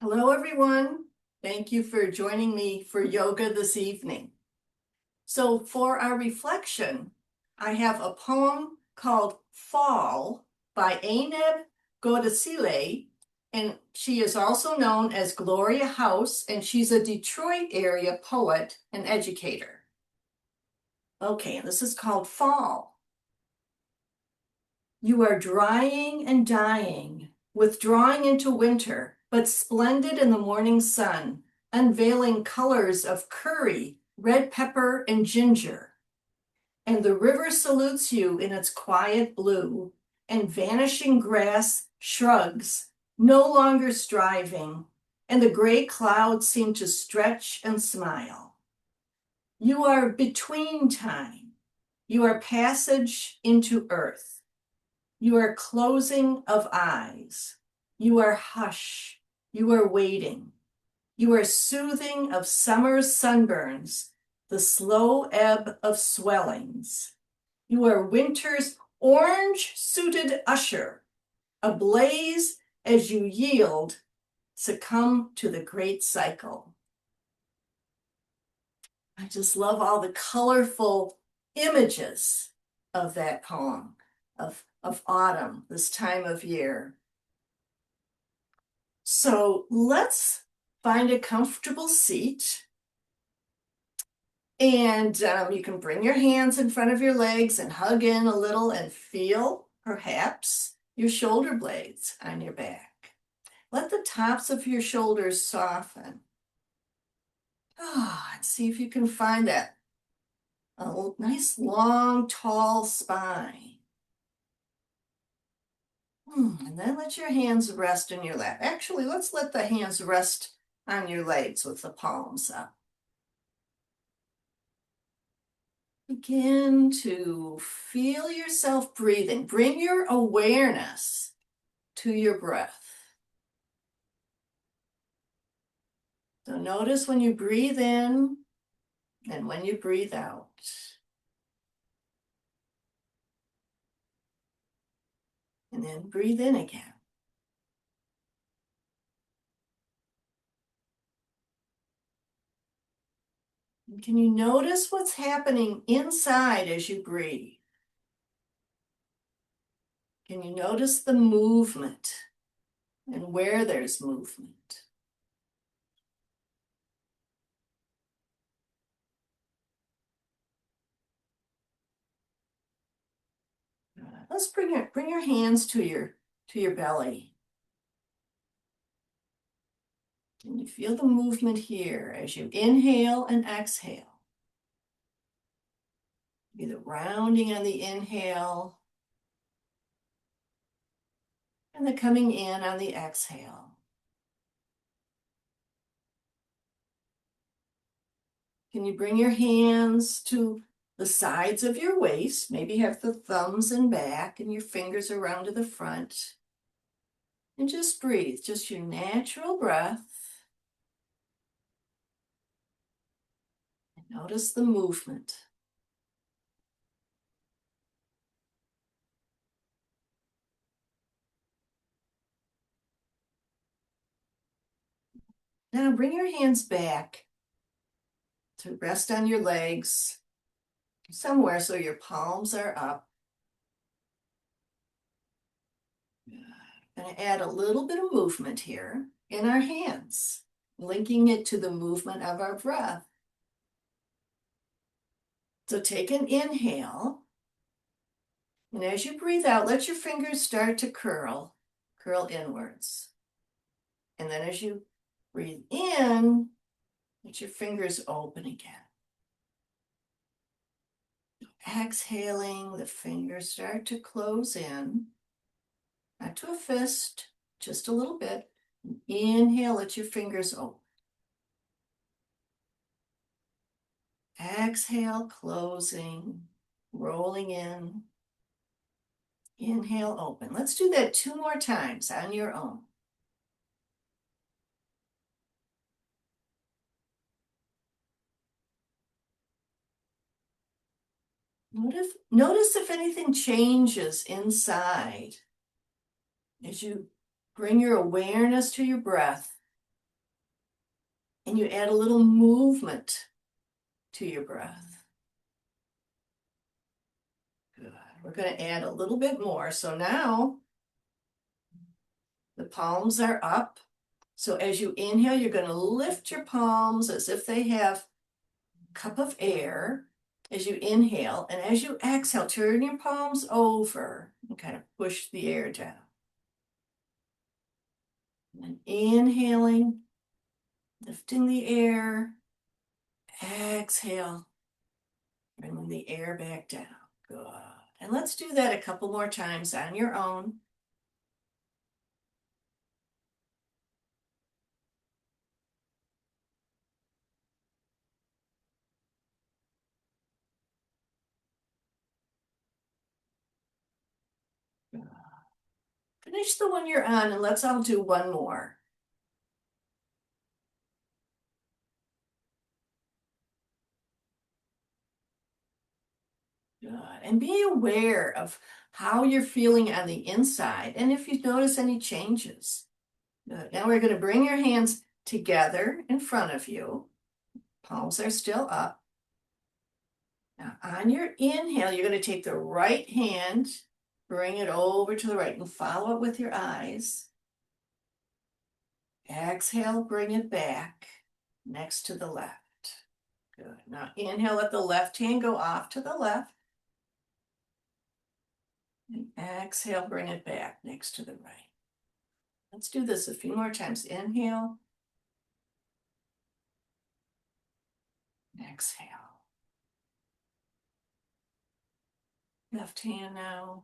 Hello, everyone. Thank you for joining me for yoga this evening. So for our reflection, I have a poem called Fall by Eineb Godesile, and she is also known as Gloria House, and she's a Detroit area poet and educator. Okay, and this is called Fall. You are drying and dying, withdrawing into winter, but splendid in the morning sun, unveiling colors of curry, red pepper, and ginger. And the river salutes you in its quiet blue, and vanishing grass shrugs, no longer striving, and the gray clouds seem to stretch and smile. You are between time. You are passage into earth. You are closing of eyes. You are hush. You are waiting. You are soothing of summer's sunburns, the slow ebb of swellings. You are winter's orange-suited usher, ablaze as you yield, succumb to the great cycle. I just love all the colorful images of that poem, of autumn, this time of year. So let's find a comfortable seat. And you can bring your hands in front of your legs and hug in a little and feel, perhaps, your shoulder blades on your back. Let the tops of your shoulders soften. And see if you can find that a nice, long, tall spine. And then let your hands rest in your lap. Actually, let's let the hands rest on your legs with the palms up. Begin to feel yourself breathing. Bring your awareness to your breath. So notice when you breathe in and when you breathe out. And then breathe in again. And can you notice what's happening inside as you breathe? Can you notice the movement and where there's movement? Let's bring your hands to your belly. Can you feel the movement here as you inhale and exhale? Be the rounding on the inhale and the coming in on the exhale. Can you bring your hands to the sides of your waist? Maybe have the thumbs in back and your fingers around to the front. And just breathe, just your natural breath. And notice the movement. Now bring your hands back to rest on your legs somewhere so your palms are up. Going to add a little bit of movement here in our hands, linking it to the movement of our breath. So take an inhale, and as you breathe out, let your fingers start to curl inwards. And then as you breathe in, let your fingers open again. Exhaling, the fingers start to close in, not to a fist, just a little bit. Inhale, let your fingers open. Exhale, closing, rolling in. Inhale, open. Let's do that 2 more times on your own. Notice if anything changes inside as you bring your awareness to your breath and you add a little movement to your breath. Good. We're going to add a little bit more. So now the palms are up. So as you inhale, you're going to lift your palms as if they have a cup of air as you inhale. And as you exhale, turn your palms over and kind of push the air down. And inhaling, lifting the air. Exhale, bringing the air back down. Good. And let's do that a couple more times on your own. Finish the one you're on, and let's all do one more. Good. And be aware of how you're feeling on the inside, and if you notice any changes. Good. Now we're going to bring your hands together in front of you. Palms are still up. Now on your inhale, you're going to take the right hand, bring it over to the right, and follow it with your eyes. Exhale, bring it back next to the left. Good. Now inhale, let the left hand go off to the left. And exhale, bring it back next to the right. Let's do this a few more times. Inhale. Exhale. Left hand now.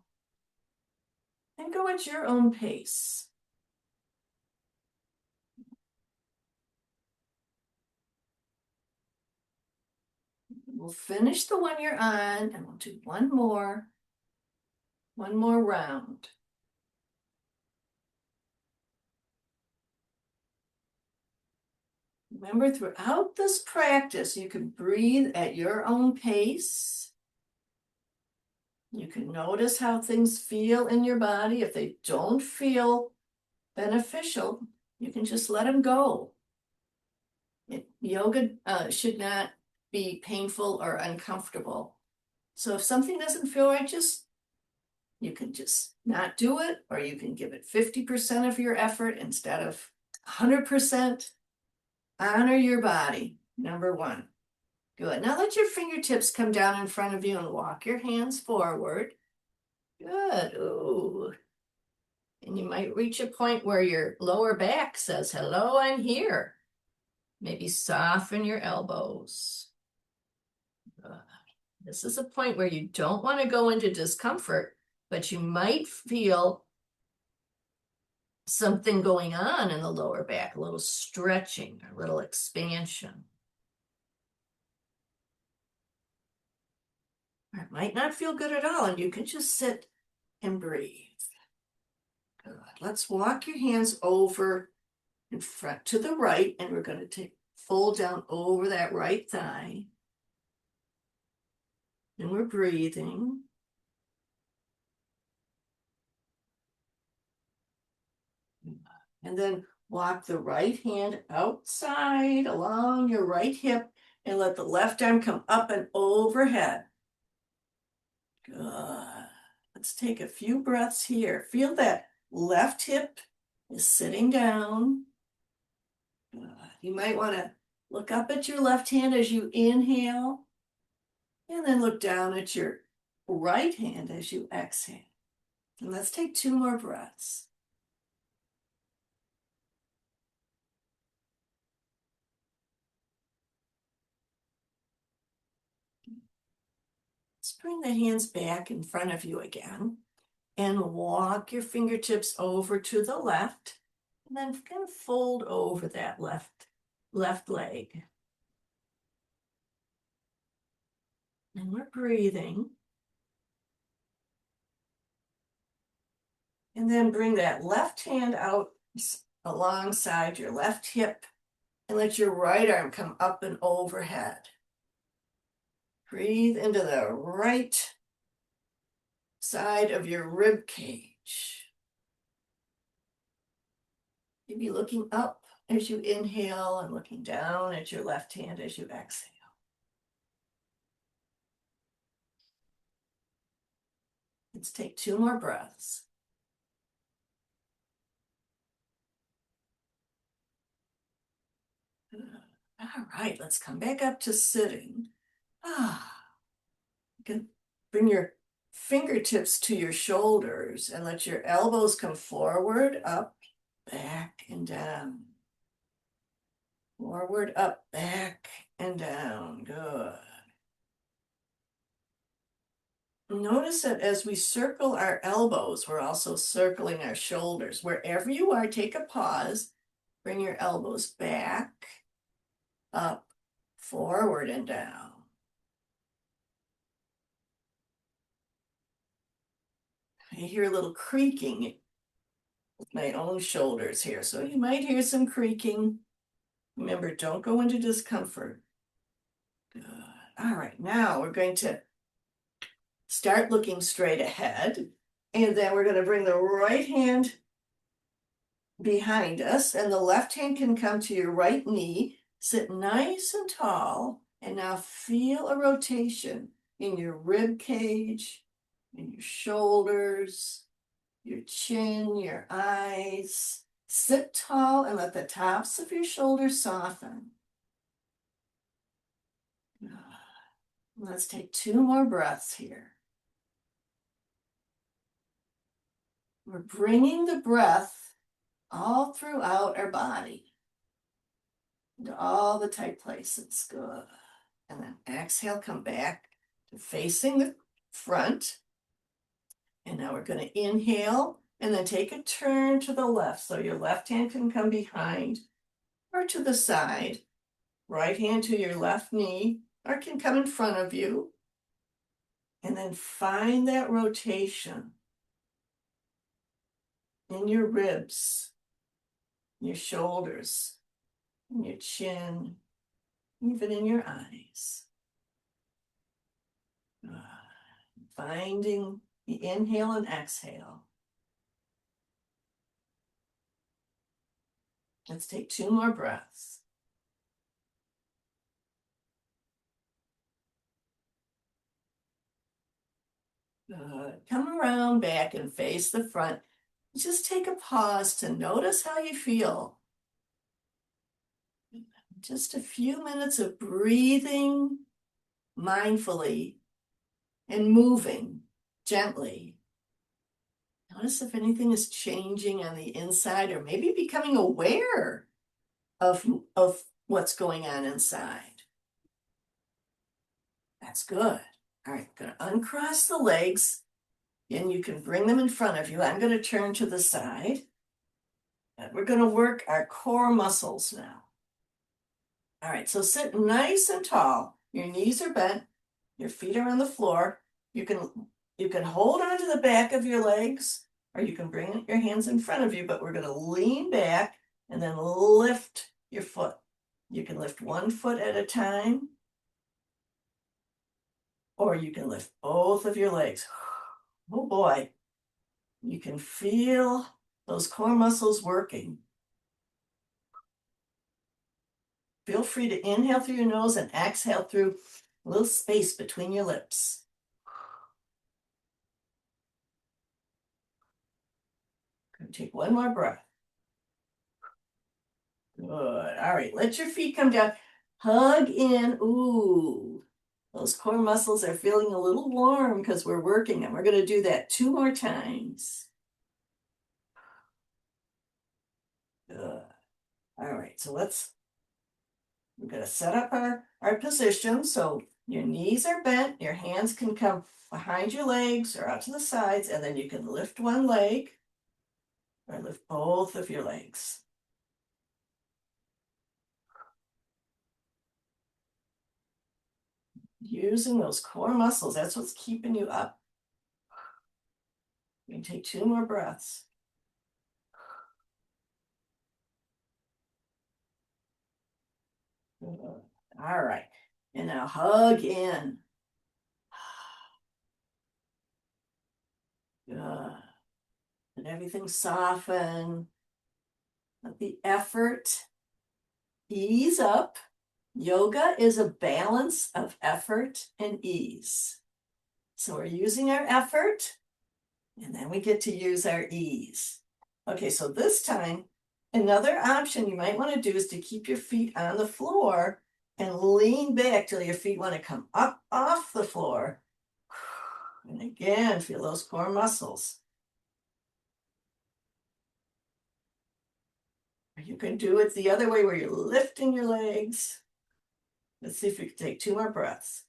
And go at your own pace. We'll finish the one you're on, and we'll do one more round. Remember, throughout this practice, you can breathe at your own pace. You can notice how things feel in your body. If they don't feel beneficial, you can just let them go. Yoga should not be painful or uncomfortable. So if something doesn't feel right, you can just not do it, or you can give it 50% of your effort instead of 100%. Honor your body, number one. Good. Now let your fingertips come down in front of you and walk your hands forward. Good. Ooh. And you might reach a point where your lower back says, hello, I'm here. Maybe soften your elbows. This is a point where you don't want to go into discomfort, but you might feel something going on in the lower back, a little stretching, a little expansion. Or it might not feel good at all, and you can just sit and breathe. Good. Let's walk your hands over in front to the right, and we're going to fold down over that right thigh. And we're breathing. And then walk the right hand outside along your right hip and let the left arm come up and overhead. Good. Let's take a few breaths here. Feel that left hip is sitting down. Good. You might want to look up at your left hand as you inhale, and then look down at your right hand as you exhale. And let's take 2 more breaths. Let's bring the hands back in front of you again and walk your fingertips over to the left, and then kind of fold over that left leg. And we're breathing. And then bring that left hand out alongside your left hip and let your right arm come up and overhead. Breathe into the right side of your rib cage. Maybe looking up as you inhale and looking down at your left hand as you exhale. Let's take 2 more breaths. All right, let's come back up to sitting. You can bring your fingertips to your shoulders and let your elbows come forward, up, back, and down. Forward, up, back, and down. Good. Notice that as we circle our elbows, we're also circling our shoulders. Wherever you are, take a pause. Bring your elbows back, up, forward, and down. I hear a little creaking with my own shoulders here, so you might hear some creaking. Remember, don't go into discomfort. Good. All right, now we're going to start looking straight ahead, and then we're going to bring the right hand behind us, and the left hand can come to your right knee. Sit nice and tall, and now feel a rotation in your rib cage, in your shoulders, your chin, your eyes. Sit tall and let the tops of your shoulders soften. Let's take 2 more breaths here. We're bringing the breath all throughout our body, into all the tight places. Good. And then exhale, come back to facing the front. And now we're going to inhale and then take a turn to the left. So your left hand can come behind or to the side. Right hand to your left knee or can come in front of you. And then find that rotation in your ribs, your shoulders, in your chin, even in your eyes. Finding the inhale and exhale. Let's take 2 more breaths. Come around back and face the front. Just take a pause to notice how you feel. Just a few minutes of breathing mindfully and moving gently. Notice if anything is changing on the inside or maybe becoming aware of what's going on inside. That's good. All right, I'm going to uncross the legs and you can bring them in front of you. I'm going to turn to the side and we're going to work our core muscles now. All right, so sit nice and tall. Your knees are bent, your feet are on the floor. You can hold on to the back of your legs or you can bring your hands in front of you, but we're going to lean back and then lift your foot. You can lift 1 foot at a time, or you can lift both of your legs. Oh boy, you can feel those core muscles working. Feel free to inhale through your nose and exhale through a little space between your lips. Gonna take 1 more breath. Good. All right, let your feet come down. Hug in. Ooh, those core muscles are feeling a little warm because we're working them. We're going to do that 2 more times. Good. All right, so we're going to set up our position. So your knees are bent, your hands can come behind your legs or out to the sides, and then you can lift 1 leg or lift both of your legs. Using those core muscles, that's what's keeping you up. You can take 2 more breaths. All right, and now hug in. Good. Let everything soften. Let the effort Ease up. Yoga is a balance of effort and ease. So we're using our effort, and then we get to use our ease. Okay, so this time, another option you might want to do is to keep your feet on the floor and lean back till your feet want to come up off the floor. And again, feel those core muscles. Or you can do it the other way where you're lifting your legs. Let's see if we can take 2 more breaths.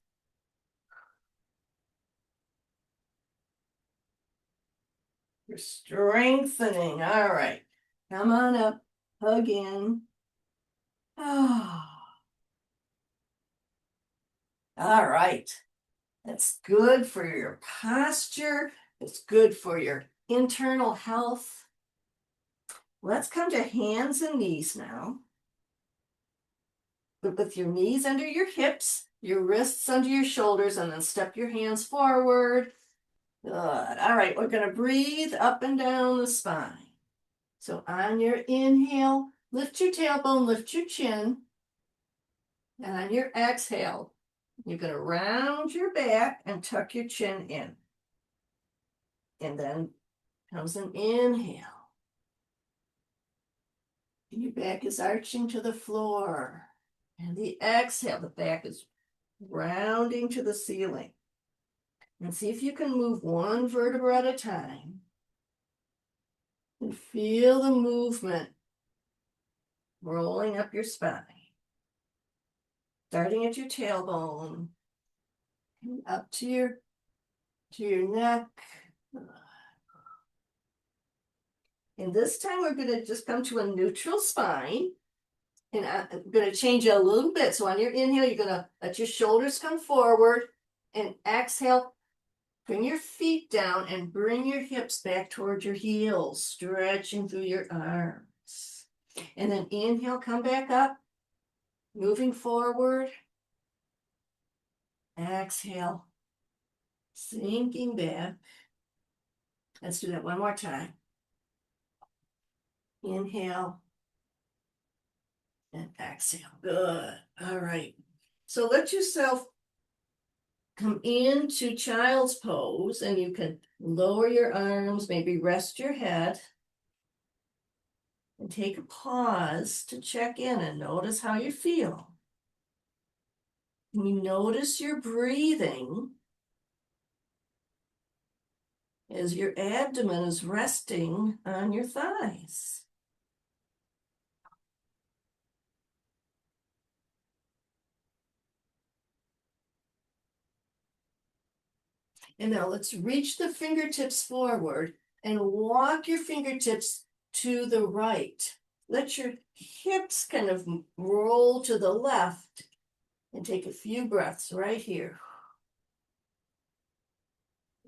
You're strengthening. All right. Come on up. Hug in. Oh. All right. That's good for your posture. It's good for your internal health. Let's come to hands and knees now. With your knees under your hips, your wrists under your shoulders, and then step your hands forward. Good. All right, we're going to breathe up and down the spine. So on your inhale, lift your tailbone, lift your chin. And on your exhale, you're going to round your back and tuck your chin in. And then comes an inhale. And your back is arching to the floor. And the exhale, the back is rounding to the ceiling. And see if you can move one vertebra at a time. And feel the movement rolling up your spine. Starting at your tailbone. And up to your neck. And this time we're going to just come to a neutral spine. And I'm going to change it a little bit. So on your inhale, you're going to let your shoulders come forward. And exhale, bring your feet down and bring your hips back towards your heels, stretching through your arms. And then inhale, come back up, moving forward. Exhale, sinking back. Let's do that one more time. Inhale and exhale. Good. All right. So let yourself come into child's pose, and you can lower your arms, maybe rest your head, and take a pause to check in and notice how you feel. Can you notice your breathing as your abdomen is resting on your thighs? And now let's reach the fingertips forward and walk your fingertips to the right. Let your hips kind of roll to the left and take a few breaths right here.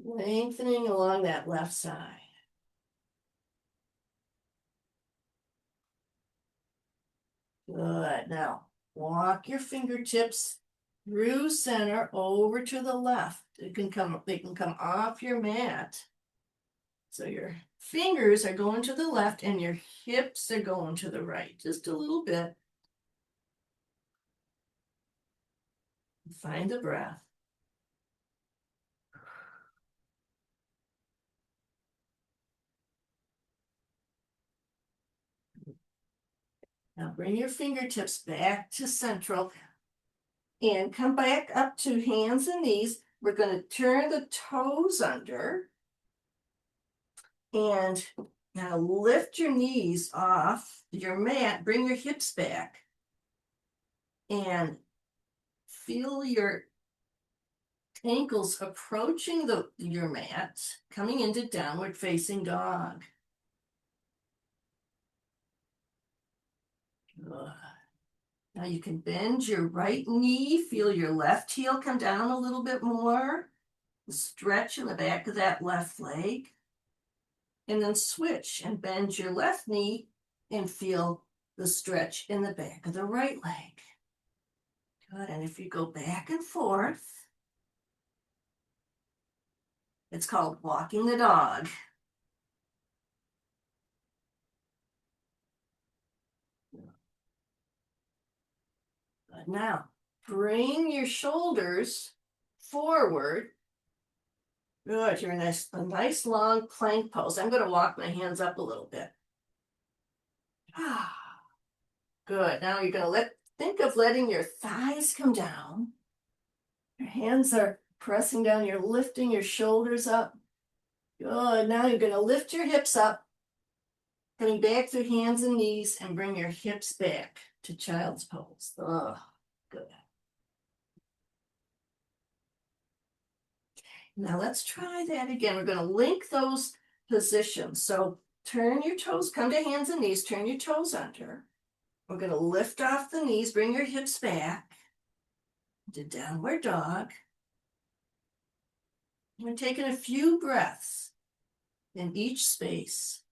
Lengthening along that left side. Good. Now, walk your fingertips through center over to the left. They can come off your mat. So your fingers are going to the left and your hips are going to the right, just a little bit. Find the breath. Now bring your fingertips back to central and come back up to hands and knees. We're going to turn the toes under and now lift your knees off your mat. Bring your hips back and feel your ankles approaching your mat, coming into downward facing dog. Good. Now you can bend your right knee, feel your left heel come down a little bit more, stretch in the back of that left leg, and then switch and bend your left knee and feel the stretch in the back of the right leg. Good, and if you go back and forth, it's called walking the dog. Now, bring your shoulders forward. Good. You're in a nice long plank pose. I'm going to walk my hands up a little bit. Good. Now you're going to think of letting your thighs come down. Your hands are pressing down. You're lifting your shoulders up. Good. Now you're going to lift your hips up, coming back through hands and knees, and bring your hips back to child's pose. Good. Now let's try that again. We're going to link those positions. So turn your toes, come to hands and knees, turn your toes under. We're going to lift off the knees, bring your hips back to downward dog. We're taking a few breaths in each space.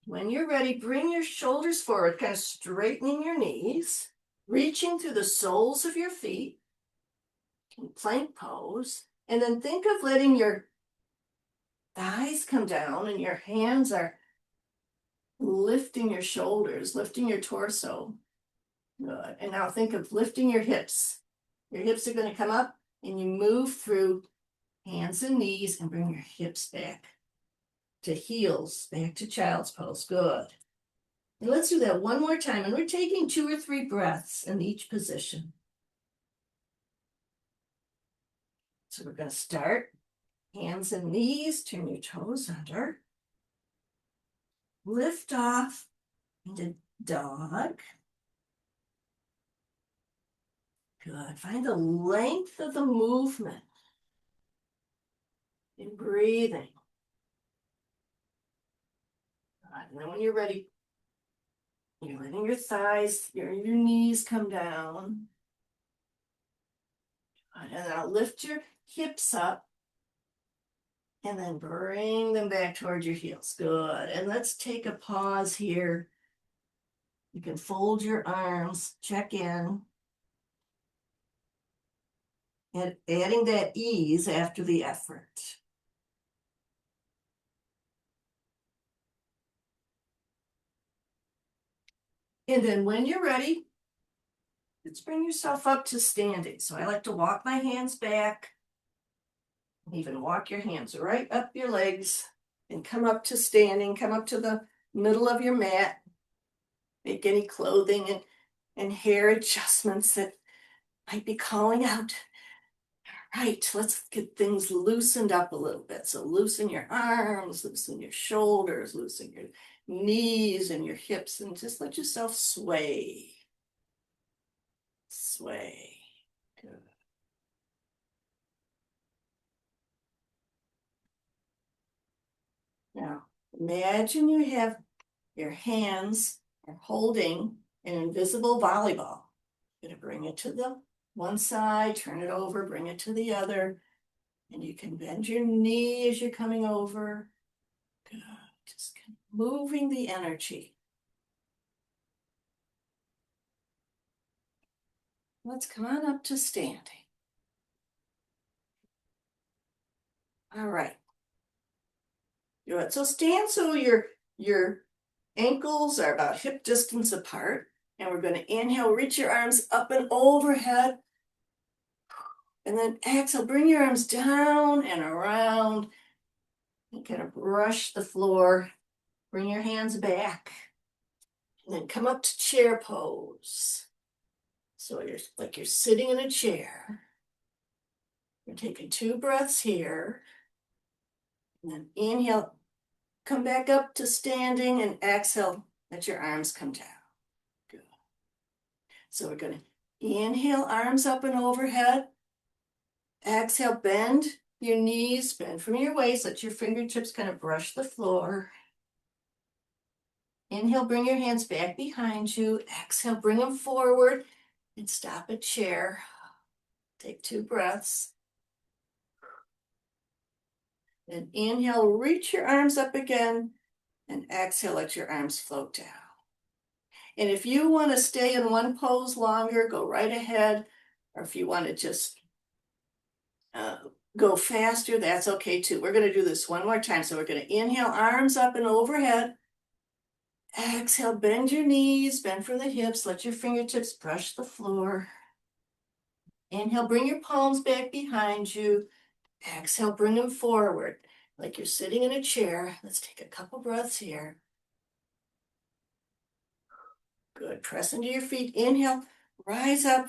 When you're ready, bring your shoulders forward, kind of straightening your knees, reaching through the soles of your feet in plank pose, and then think of letting your thighs come down and your hands are lifting your shoulders, lifting your torso. Good. And now think of lifting your hips. Your hips are going to come up and you move through hands and knees and bring your hips back to heels, back to child's pose. Good. And let's do that one more time. And we're taking 2 or 3 breaths in each position. So we're going to start hands and knees, turn your toes under, lift off into dog. Good. Find the length of the movement in breathing. Good. And then when you're ready, you're letting your thighs, your knees come down. Good. And now lift your hips up and then bring them back towards your heels. Good. And let's take a pause here. You can fold your arms, check in. And adding that ease after the effort. And then when you're ready, let's bring yourself up to standing. So I like to walk my hands back, even walk your hands right up your legs and come up to standing, come up to the middle of your mat. Make any clothing and hair adjustments that might be calling out. Right, let's get things loosened up a little bit. So loosen your arms, loosen your shoulders, loosen your knees and your hips, and just let yourself sway. Sway. Good. Now, imagine you have your hands are holding an invisible volleyball. You're going to bring it to the one side, turn it over, bring it to the other, and you can bend your knee as you're coming over. Good. Just moving the energy. Let's come on up to standing. All right. Good. So stand so your ankles are about hip distance apart. And we're going to inhale, reach your arms up and overhead. And then exhale, bring your arms down and around. And kind of brush the floor. Bring your hands back. And then come up to chair pose. So you're like you're sitting in a chair. You're taking 2 breaths here. And then inhale, come back up to standing, and exhale, let your arms come down. Good. So we're going to inhale, arms up and overhead. Exhale, bend your knees, bend from your waist. Let your fingertips kind of brush the floor. Inhale, bring your hands back behind you. Exhale, bring them forward and stop at chair. Take 2 breaths. And inhale, reach your arms up again. And exhale, let your arms float down. And if you want to stay in one pose longer, go right ahead. Or if you want to just go faster, that's okay too. We're going to do this one more time. So we're going to inhale, arms up and overhead. Exhale, bend your knees, bend from the hips, let your fingertips brush the floor. Inhale, bring your palms back behind you. Exhale, bring them forward like you're sitting in a chair. Let's take a couple breaths here. Good. Press into your feet. Inhale, rise up.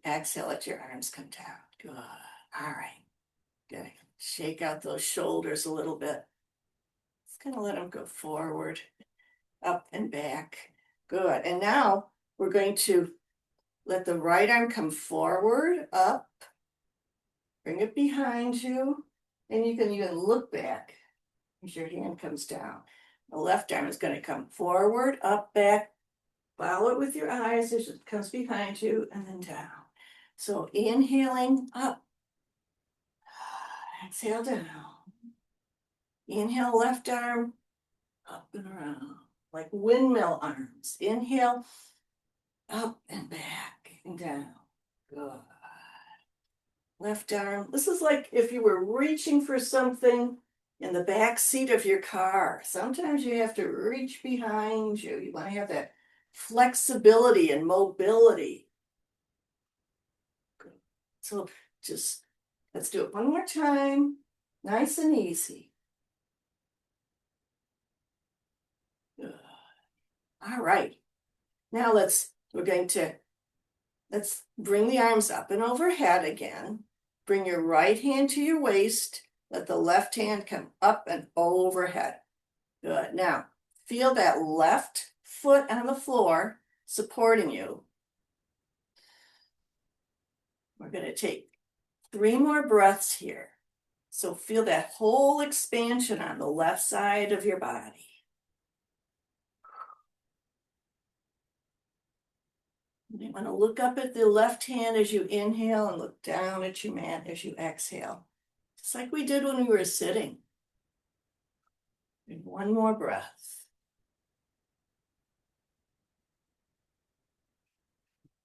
Exhale, let your arms come down. Good. All right. Good. Shake out those shoulders a little bit. Just gonna let them go forward, up and back. Good. And now we're going to let the right arm come forward, up. Bring it behind you. And you can even look back as your hand comes down. The left arm is going to come forward, up, back. Follow it with your eyes as it comes behind you, and then down. So inhaling up. Exhale down. Inhale, left arm up and around, like windmill arms. Inhale, up and back and down. Good. Left arm. This is like if you were reaching for something in the back seat of your car. Sometimes you have to reach behind you. You want to have that flexibility and mobility. Good. So just let's do it one more time. Nice and easy. Good. All right. Now let's bring the arms up and overhead again. Bring your right hand to your waist. Let the left hand come up and overhead. Good. Now, feel that left foot on the floor supporting you. We're going to take 3 more breaths here. So feel that whole expansion on the left side of your body. You want to look up at the left hand as you inhale and look down at your mat as you exhale. Just like we did when we were sitting. And one more breath.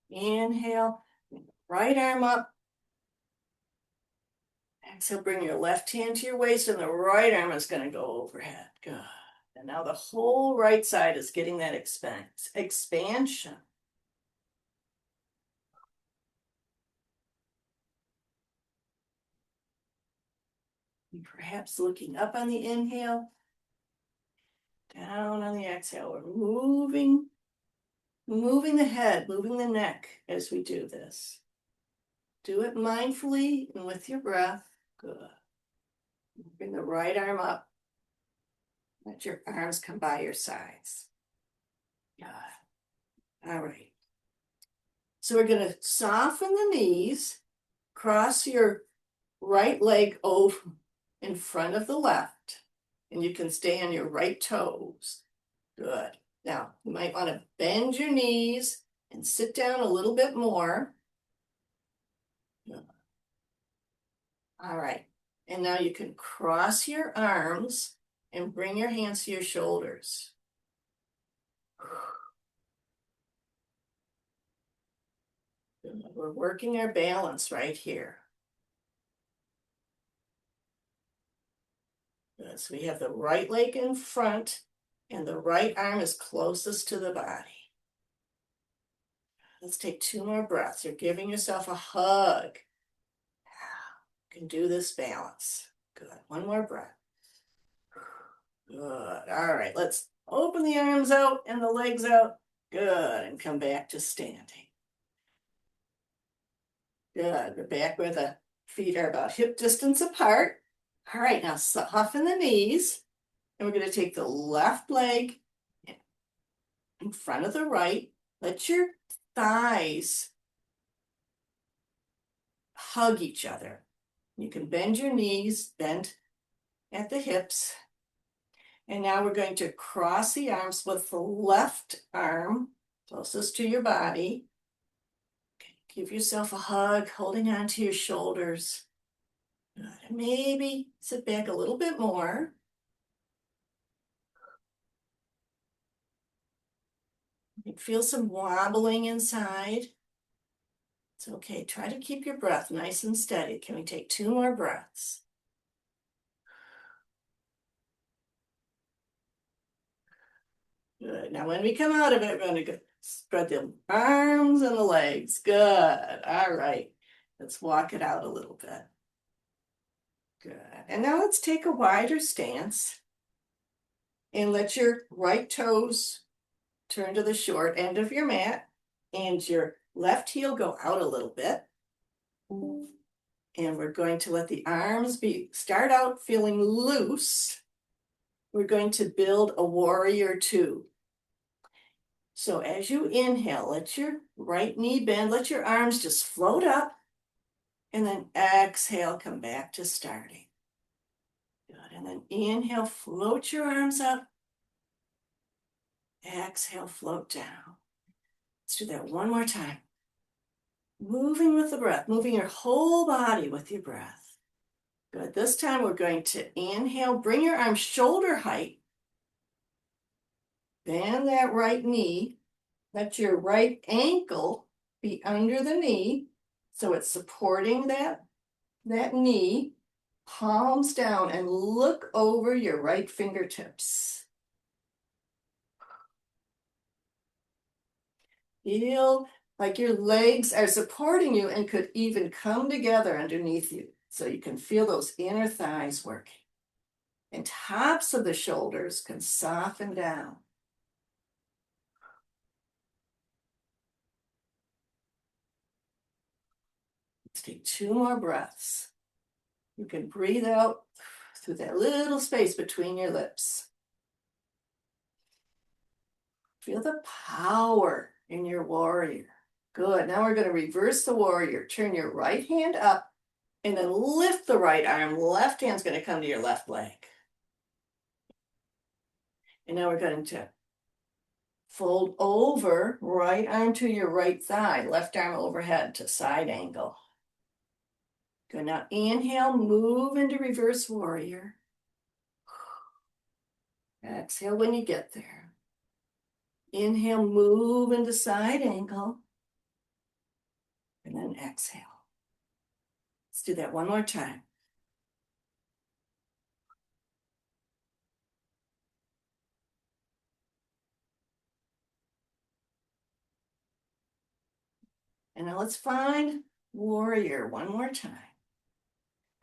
Inhale, right arm up. Exhale, bring your left hand to your waist and the right arm is going to go overhead. Good. And now the whole right side is getting that expansion. Perhaps looking up on the inhale, down on the exhale. We're moving the head, moving the neck as we do this. Do it mindfully and with your breath. Good. Bring the right arm up. Let your arms come by your sides. Good. All right. So we're going to soften the knees, cross your right leg over in front of the left, and you can stay on your right toes. Good. Now, you might want to bend your knees and sit down a little bit more. Good. All right. And now you can cross your arms and bring your hands to your shoulders. Good. We're working our balance right here. Good. So we have the right leg in front and the right arm is closest to the body. Let's take 2 more breaths. You're giving yourself a hug. You can do this balance. Good. 1 more breath. Good. All right. Let's open the arms out and the legs out. Good. And come back to standing. Good. We're back where the feet are about hip distance apart. All right. Now soften the knees. And we're going to take the left leg in front of the right. Let your thighs hug each other. You can bend your knees, bend at the hips. And now we're going to cross the arms with the left arm closest to your body. Give yourself a hug, holding on to your shoulders. Good. And maybe sit back a little bit more. You can feel some wobbling inside. It's okay. Try to keep your breath nice and steady. Can we take 2 more breaths? Good. Now, when we come out of it, we're going to spread the arms and the legs. Good. All right. Let's walk it out a little bit. Good. And now let's take a wider stance and let your right toes turn to the short end of your mat and your left heel go out a little bit. And we're going to let the arms start out feeling loose. We're going to build a warrior two. So as you inhale, let your right knee bend, let your arms just float up, and then exhale, come back to starting. Good, and then inhale, float your arms up. Exhale, float down. Let's do that one more time. Moving with the breath, moving your whole body with your breath. Good, this time we're going to inhale, bring your arms shoulder height. Bend that right knee. Let your right ankle be under the knee, so it's supporting that knee, palms down, and look over your right fingertips. Feel like your legs are supporting you and could even come together underneath you, so you can feel those inner thighs working. And tops of the shoulders can soften down. Let's take 2 more breaths. You can breathe out through that little space between your lips. Feel the power in your warrior. Good. Now we're going to reverse the warrior. Turn your right hand up and then lift the right arm. Left hand's going to come to your left leg. And now we're going to fold over, right arm to your right thigh, left arm overhead to side angle. Good. Now inhale, move into reverse warrior. Exhale when you get there. Inhale, move into side angle. And then exhale. Let's do that one more time. And now let's find warrior one more time.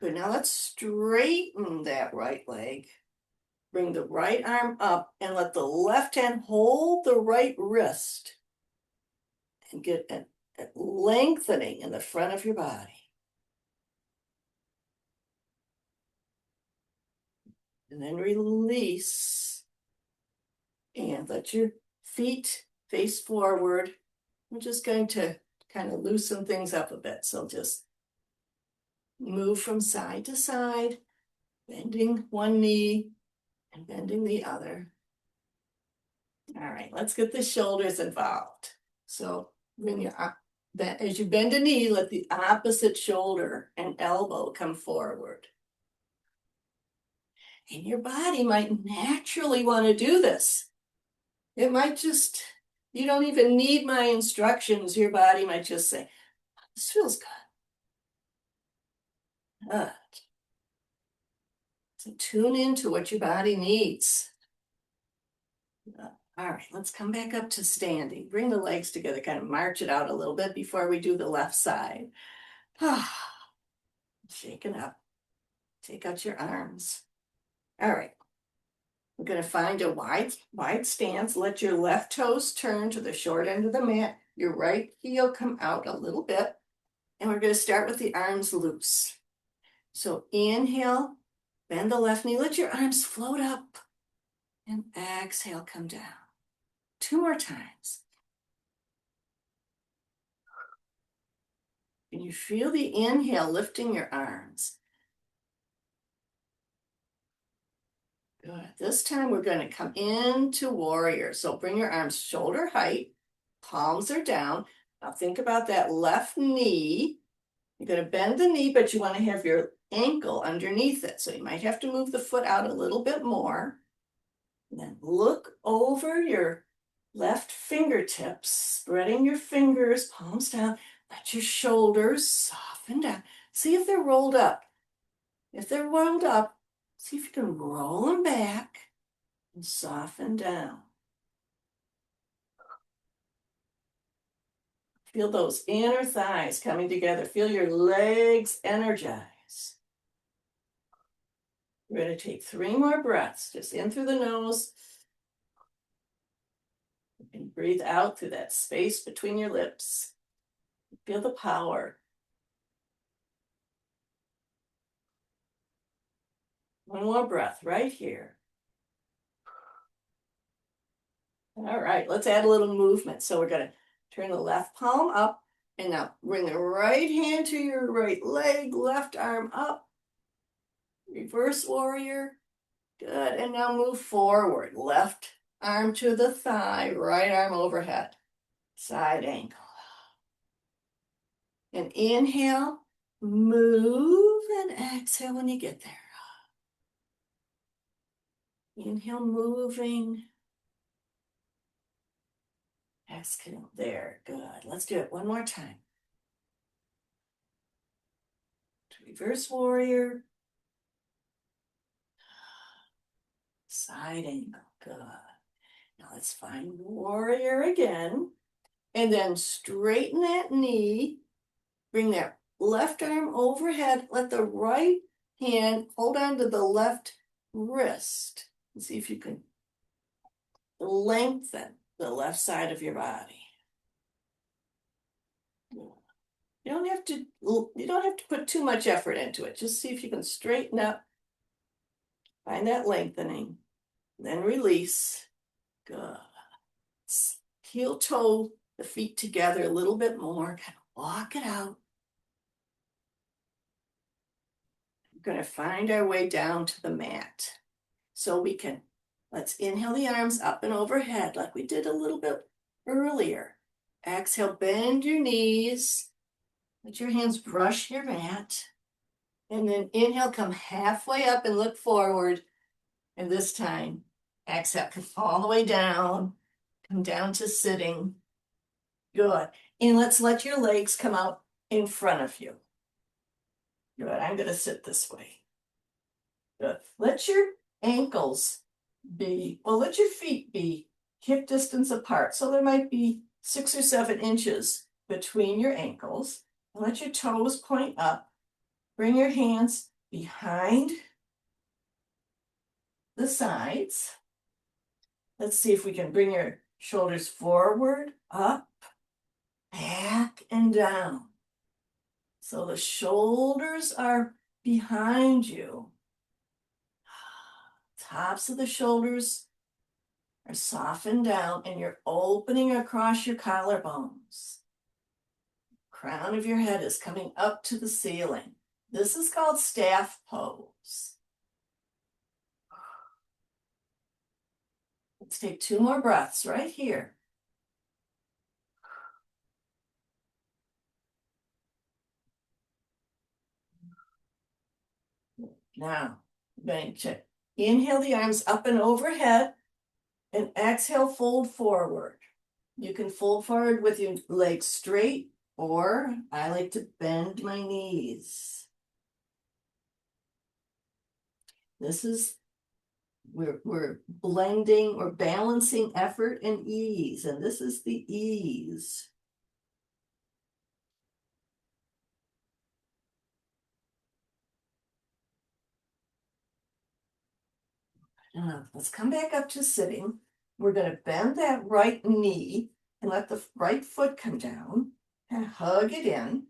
Good, now let's straighten that right leg. Bring the right arm up and let the left hand hold the right wrist. And get a lengthening in the front of your body. And then release. And let your feet face forward. We're just going to kind of loosen things up a bit. So just move from side to side, bending one knee and bending the other. All right, let's get the shoulders involved. So bring your as you bend a knee, let the opposite shoulder and elbow come forward. And your body might naturally want to do this. It might just, you don't even need my instructions. Your body might just say, this feels good. So tune into what your body needs. All right, let's come back up to standing. Bring the legs together, kind of march it out a little bit before we do the left side. Shaking up. Take out your arms. All right. We're going to find a wide stance. Let your left toes turn to the short end of the mat. Your right heel come out a little bit. And we're going to start with the arms loose. So inhale, bend the left knee. Let your arms float up. And exhale, come down. 2 more times. Can you feel the inhale lifting your arms? Good. This time we're going to come into warrior. So bring your arms shoulder height, palms are down. Now think about that left knee. You're going to bend the knee, but you want to have your ankle underneath it. So you might have to move the foot out a little bit more. And then look over your left fingertips, spreading your fingers, palms down. Let your shoulders soften down. See if they're rolled up. If they're rolled up, see if you can roll them back and soften down. Feel those inner thighs coming together. Feel your legs energize. We're going to take 3 more breaths, just in through the nose. And breathe out through that space between your lips. Feel the power. One more breath right here. All right, let's add a little movement. So we're going to turn the left palm up, and now bring the right hand to your right leg, left arm up. Reverse warrior. Good, and now move forward. Left arm to the thigh, right arm overhead. Side angle. And inhale, move, and exhale when you get there. Inhale, moving. Exhale, there, good. Let's do it one more time. Reverse warrior. Side angle, good. Now let's find warrior again. And then straighten that knee. Bring that left arm overhead. Let the right hand hold on to the left wrist. And see if you can lengthen the left side of your body. You don't have to put too much effort into it. Just see if you can straighten up. Find that lengthening. Then release. Good. Heel toe the feet together a little bit more. Kind of walk it out. We're going to find our way down to the mat. So let's inhale the arms up and overhead like we did a little bit earlier. Exhale, bend your knees. Let your hands brush your mat. And then inhale, come halfway up and look forward. And this time, exhale, come all the way down. Come down to sitting. Good. And let's let your legs come out in front of you. Good. I'm going to sit this way. Good. Let your let your feet be hip distance apart. So there might be 6 or 7 inches between your ankles. And let your toes point up. Bring your hands behind the sides. Let's see if we can bring your shoulders forward, up, back, and down. So the shoulders are behind you. Tops of the shoulders are softened down, and you're opening across your collarbones. Crown of your head is coming up to the ceiling. This is called staff pose. Let's take 2 more breaths right here. Now, I'm going to inhale the arms up and overhead, and exhale, fold forward. You can fold forward with your legs straight, or I like to bend my knees. We're blending or balancing effort and ease, and this is the ease. Let's come back up to sitting. We're going to bend that right knee and let the right foot come down and hug it in.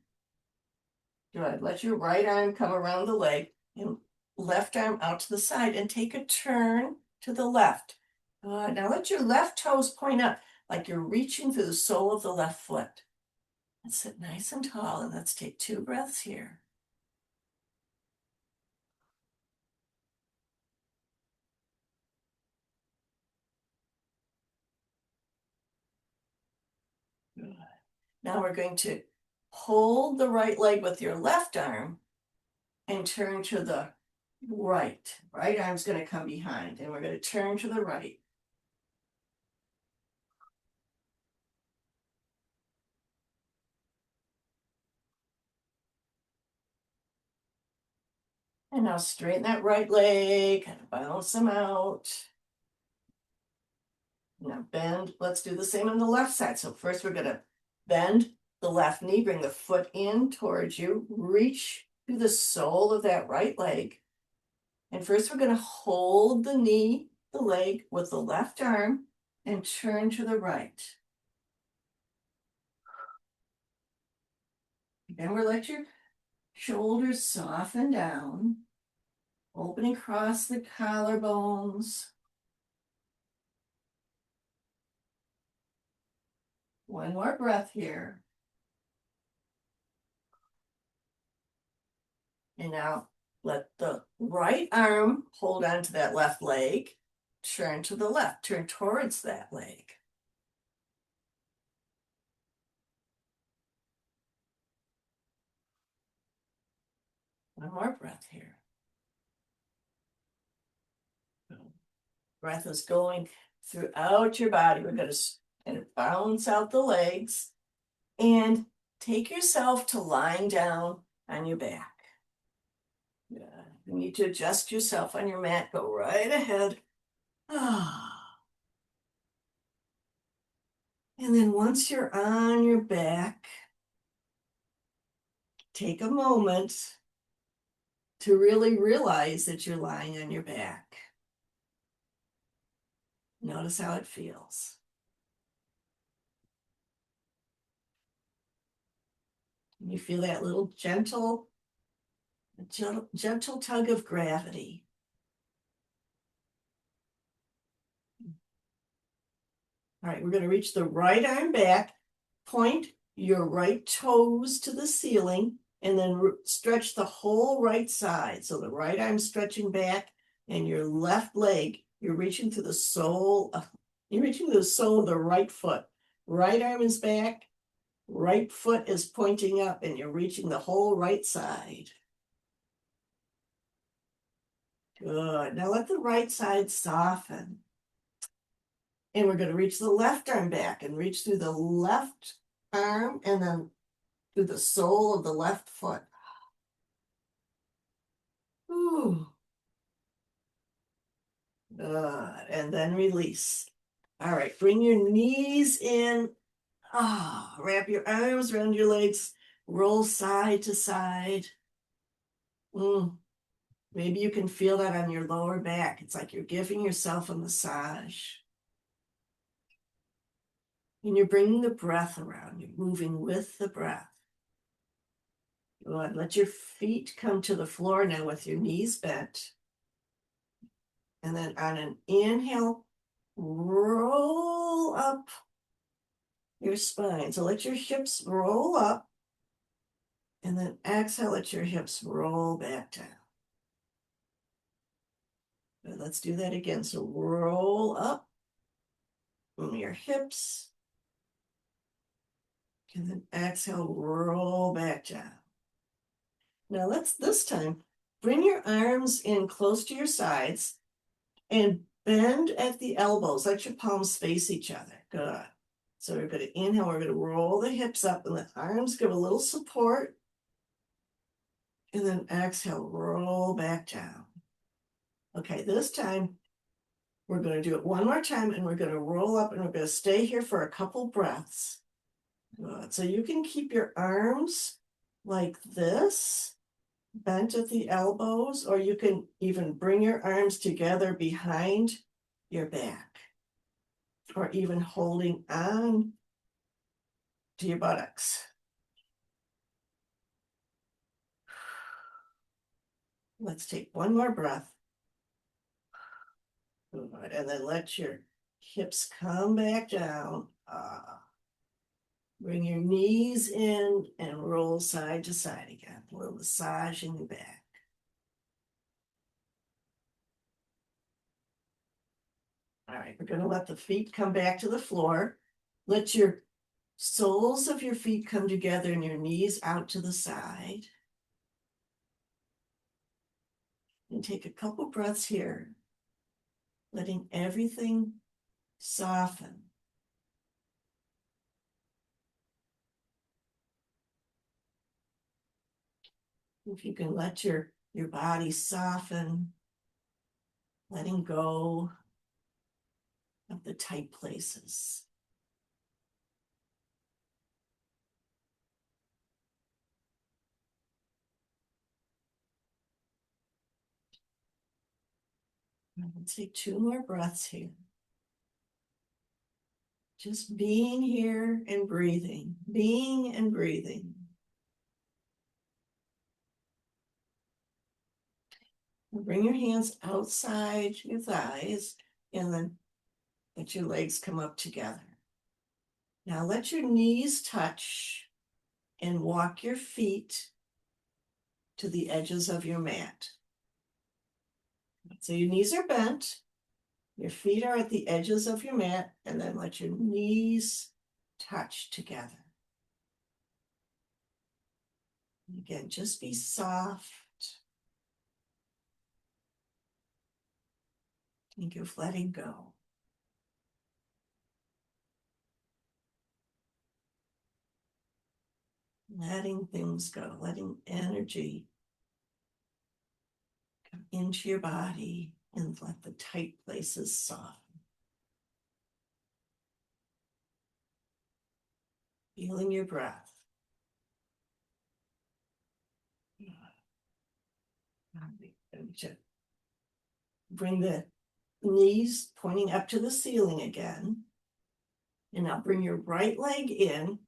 Good. Let your right arm come around the leg and left arm out to the side and take a turn to the left. Now let your left toes point up like you're reaching through the sole of the left foot. Let's sit nice and tall, and let's take 2 breaths here. Good. Now we're going to hold the right leg with your left arm and turn to the right. Right arm's going to come behind, and we're going to turn to the right. And now straighten that right leg, kind of balance them out. Now bend. Let's do the same on the left side. So first we're going to bend the left knee, bring the foot in towards you, reach to the sole of that right leg. And first we're going to hold the knee, the leg with the left arm and turn to the right. Then we'll let your shoulders soften down, opening across the collarbones. One more breath here. And now let the right arm hold on to that left leg. Turn to the left, turn towards that leg. One more breath here. Breath is going throughout your body. We're going to bounce out the legs and take yourself to lying down on your back. Yeah. You need to adjust yourself on your mat. Go right ahead. And then once you're on your back, take a moment to really realize that you're lying on your back. Notice how it feels. You feel that little gentle tug of gravity. All right, we're going to reach the right arm back, point your right toes to the ceiling, and then stretch the whole right side. So the right arm stretching back and your left leg, you're reaching to the sole of the right foot. Right arm is back, right foot is pointing up, and you're reaching the whole right side. Good. Now let the right side soften. And we're going to reach the left arm back and reach through the left arm and then through the sole of the left foot. Ooh. Good. And then release. All right, bring your knees in. Wrap your arms around your legs. Roll side to side. Maybe you can feel that on your lower back. It's like you're giving yourself a massage. And you're bringing the breath around. You're moving with the breath. Good. Let your feet come to the floor now with your knees bent. And then on an inhale, roll up your spine. So let your hips roll up. And then exhale, let your hips roll back down. Good. Let's do that again. So roll up from your hips. And then exhale, roll back down. Now let's this time bring your arms in close to your sides and bend at the elbows. Let your palms face each other. Good. So we're going to inhale, we're going to roll the hips up and the arms give a little support. And then exhale, roll back down. Okay, this time we're going to do it one more time and we're going to roll up and we're going to stay here for a couple breaths. Good. So you can keep your arms like this, bent at the elbows, or you can even bring your arms together behind your back, or even holding on to your buttocks. Let's take one more breath. Good. And then let your hips come back down. Bring your knees in and roll side to side again. A little massage in the back. All right, we're going to let the feet come back to the floor. Let your soles of your feet come together and your knees out to the side. And take a couple breaths here, letting everything soften. If you can let your body soften, letting go of the tight places. Let's take 2 more breaths here. Just being here and breathing, being and breathing. And bring your hands outside your thighs and then let your legs come up together. Now let your knees touch and walk your feet to the edges of your mat. So your knees are bent, your feet are at the edges of your mat, and then let your knees touch together. And again, just be soft. Think of letting go. Letting things go, letting energy come into your body and let the tight places soften. Feeling your breath. Bring the knees pointing up to the ceiling again. And now bring your right leg in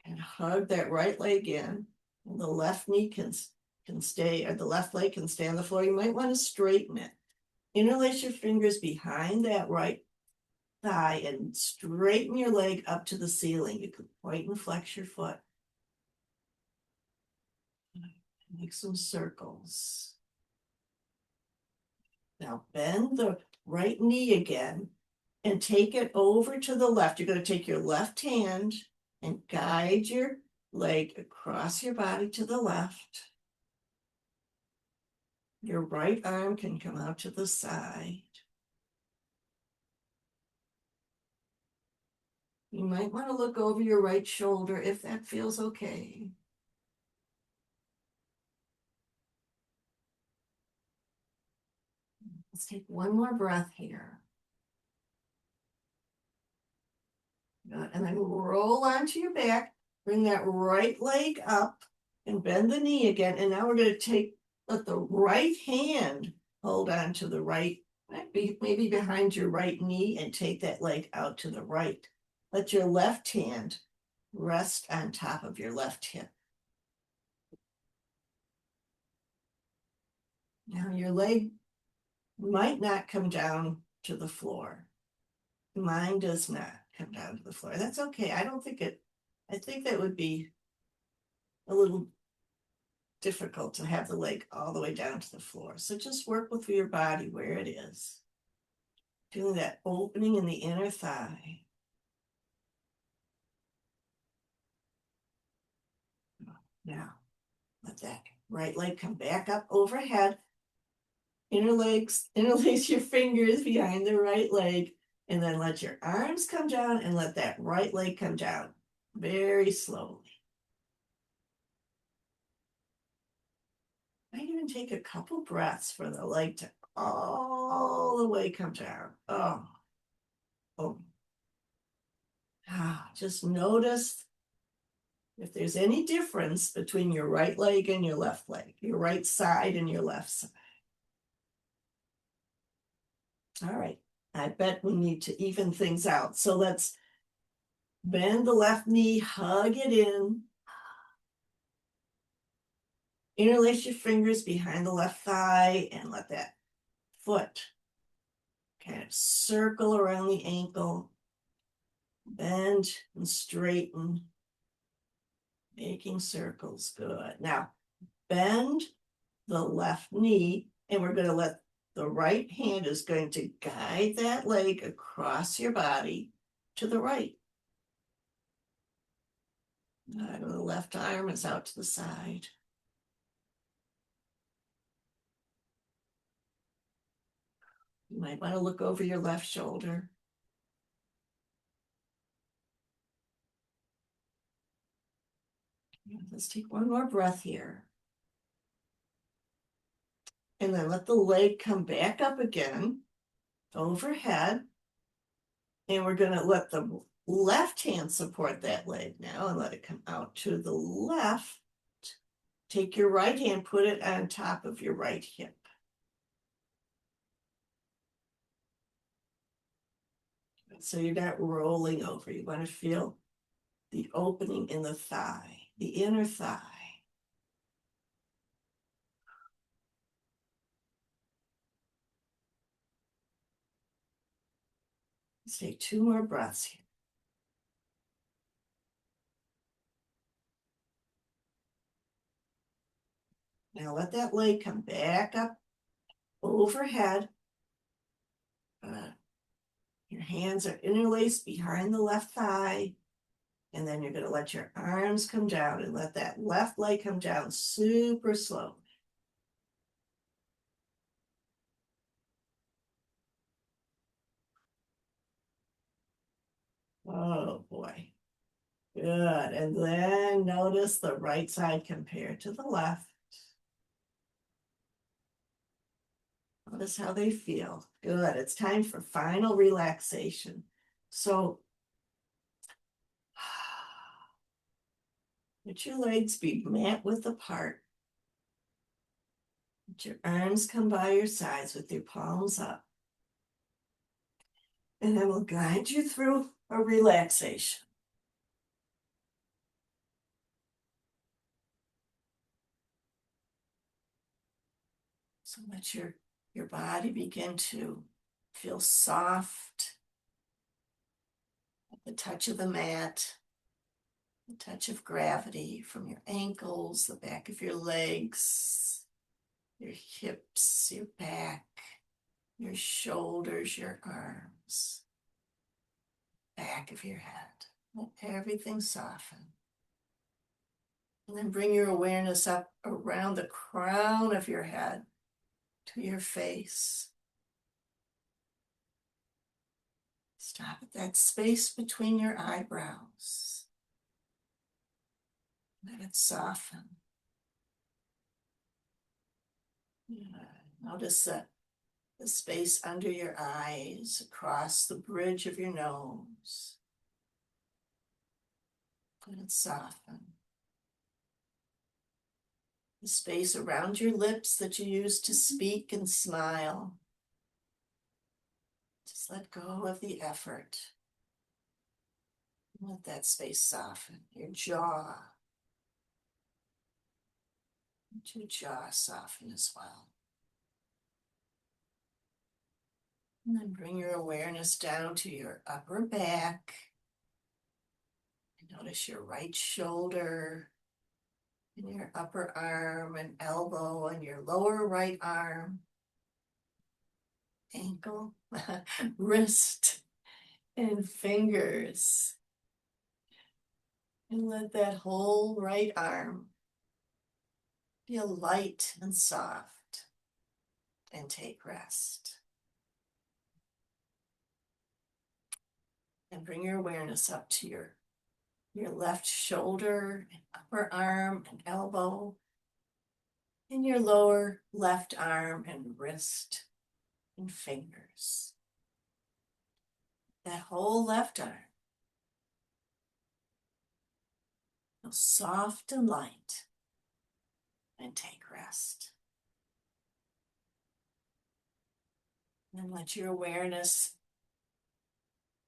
and hug that right leg in. And the left knee can stay, or the left leg can stay on the floor. You might want to straighten it. Interlace your fingers behind that right thigh and straighten your leg up to the ceiling. You could point and flex your foot. Make some circles. Now bend the right knee again and take it over to the left. You're going to take your left hand and guide your leg across your body to the left. Your right arm can come out to the side. You might want to look over your right shoulder if that feels okay. Let's take one more breath here. Good. And then roll onto your back. Bring that right leg up and bend the knee again. And now we're going to let the right hand hold on to the right, maybe behind your right knee, and take that leg out to the right. Let your left hand rest on top of your left hip. Now your leg might not come down to the floor. Mine does not come down to the floor. That's okay. I think that would be a little difficult to have the leg all the way down to the floor. So just work with your body where it is. Feeling that opening in the inner thigh. Now, let that right leg come back up overhead. Interlace your fingers behind the right leg, and then let your arms come down and let that right leg come down very slowly. Might even take a couple breaths for the leg to all the way come down. Oh. Just notice if there's any difference between your right leg and your left leg, your right side and your left side. All right, I bet we need to even things out. So let's bend the left knee, hug it in. Interlace your fingers behind the left thigh and let that foot kind of circle around the ankle. Bend and straighten, making circles. Good. Now, bend the left knee, and we're going to let the right hand is going to guide that leg across your body to the right. And the left arm is out to the side. You might want to look over your left shoulder. Let's take one more breath here. And then let the leg come back up again, overhead. And we're going to let the left hand support that leg now and let it come out to the left. Take your right hand, put it on top of your right hip. So you're not rolling over. You want to feel the opening in the thigh, the inner thigh. Let's take 2 more breaths here. Now let that leg come back up overhead. Your hands are interlaced behind the left thigh. And then you're going to let your arms come down and let that left leg come down super slow. Oh boy. Good. And then notice the right side compared to the left. Notice how they feel. Good. It's time for final relaxation. So let your legs be mat width apart. Let your arms come by your sides with your palms up. And I will guide you through a relaxation. So let your body begin to feel soft at the touch of the mat, the touch of gravity from your ankles, the back of your legs, your hips, your back, your shoulders, your arms, back of your head. Let everything soften. And then bring your awareness up around the crown of your head to your face. Stop at that space between your eyebrows. Let it soften. Notice the space under your eyes, across the bridge of your nose. Let it soften. The space around your lips that you use to speak and smile. Just let go of the effort. Let that space soften. Your jaw. Let your jaw soften as well. And then bring your awareness down to your upper back. And notice your right shoulder, and your upper arm and elbow, and your lower right arm, ankle, wrist, and fingers. And let that whole right arm feel light and soft, and take rest. And bring your awareness up to your left shoulder, and upper arm, and elbow, and your lower left arm and wrist and fingers. That whole left arm feel soft and light, and take rest. And let your awareness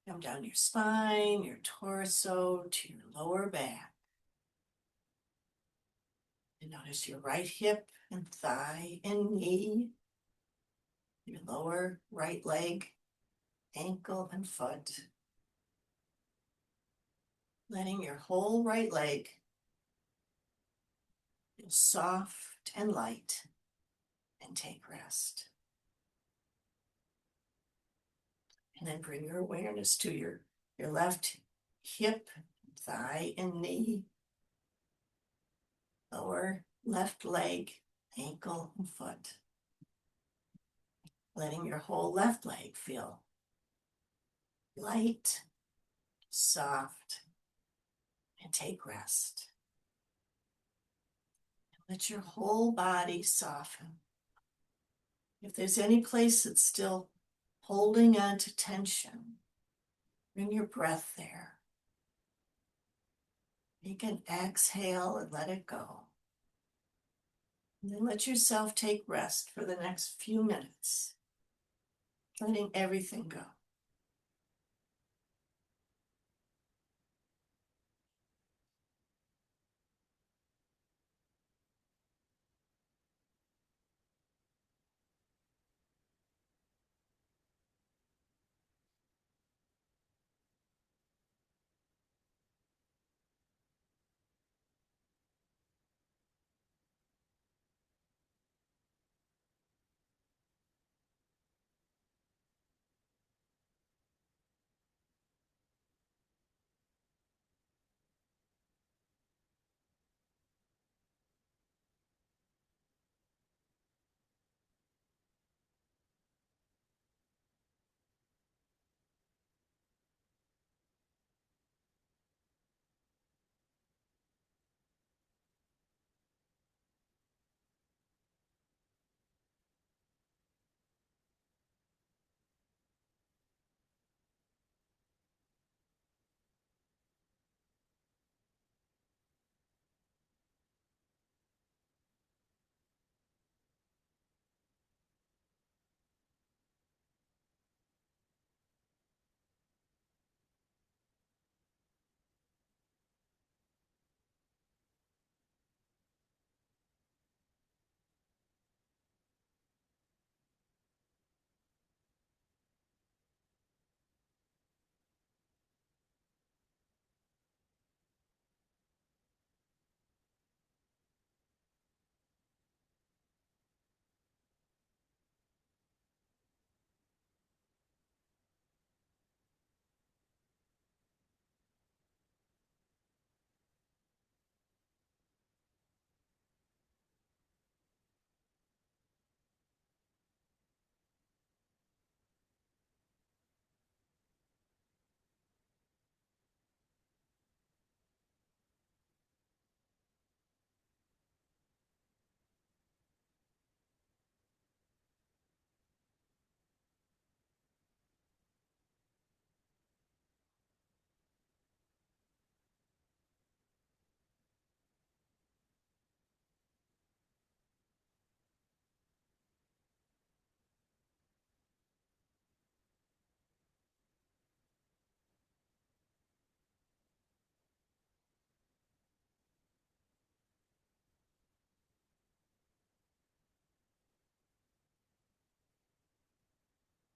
come down your spine, your torso, to your lower back. And notice your right hip and thigh and knee, your lower right leg, ankle, and foot. Letting your whole right leg feel soft and light, and take rest. And then bring your awareness to your left hip, thigh, and knee, lower left leg, ankle, and foot. Letting your whole left leg feel light, soft, and take rest. Let your whole body soften. If there's any place that's still holding on to tension, bring your breath there. You can exhale and let it go. And then let yourself take rest for the next few minutes, letting everything go.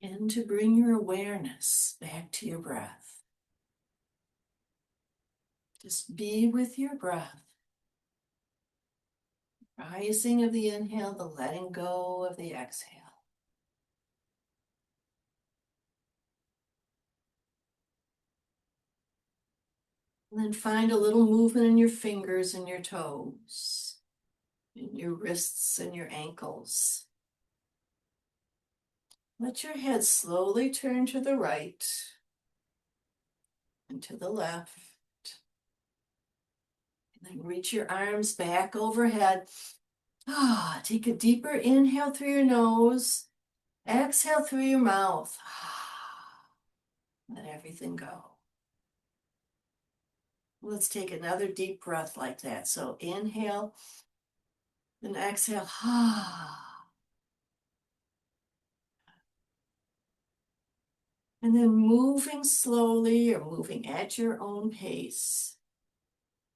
And to bring your awareness back to your breath. Just be with your breath. Rising of the inhale, the letting go of the exhale. And then find a little movement in your fingers and your toes, in your wrists and your ankles. Let your head slowly turn to the right and to the left. And then reach your arms back overhead. Take a deeper inhale through your nose. Exhale through your mouth. Let everything go. Let's take another deep breath like that. So inhale, then exhale. And then moving slowly or moving at your own pace.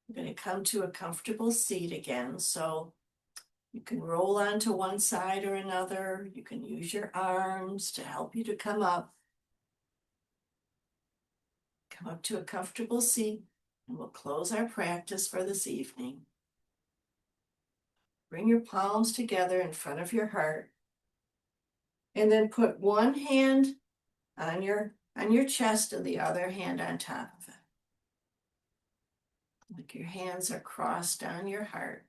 You're going to come to a comfortable seat again. So you can roll onto one side or another. You can use your arms to help you to come up. Come up to a comfortable seat, and we'll close our practice for this evening. Bring your palms together in front of your heart. And then put one hand on your chest and the other hand on top of it. Like your hands are crossed on your heart.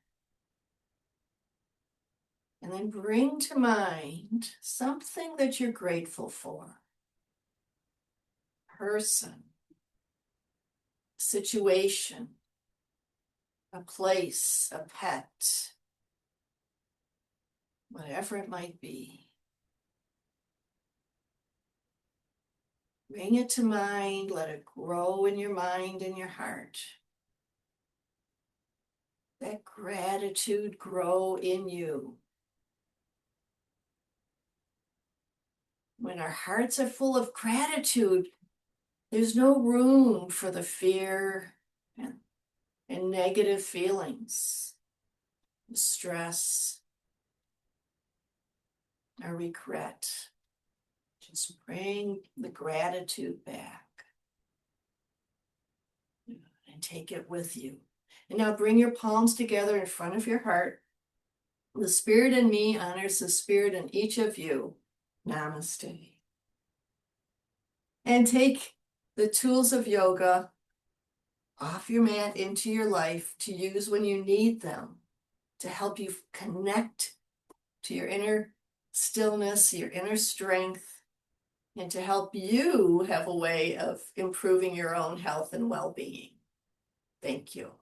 And then bring to mind something that you're grateful for. Person, situation, a place, a pet, whatever it might be. Bring it to mind, let it grow in your mind and your heart. That gratitude grow in you. When our hearts are full of gratitude, there's no room for the fear and negative feelings, the stress, or regret. Just bring the gratitude back and take it with you. And now bring your palms together in front of your heart. The spirit in me honors the spirit in each of you. Namaste. And take the tools of yoga off your mat into your life to use when you need them, to help you connect to your inner stillness, your inner strength, and to help you have a way of improving your own health and well-being. Thank you.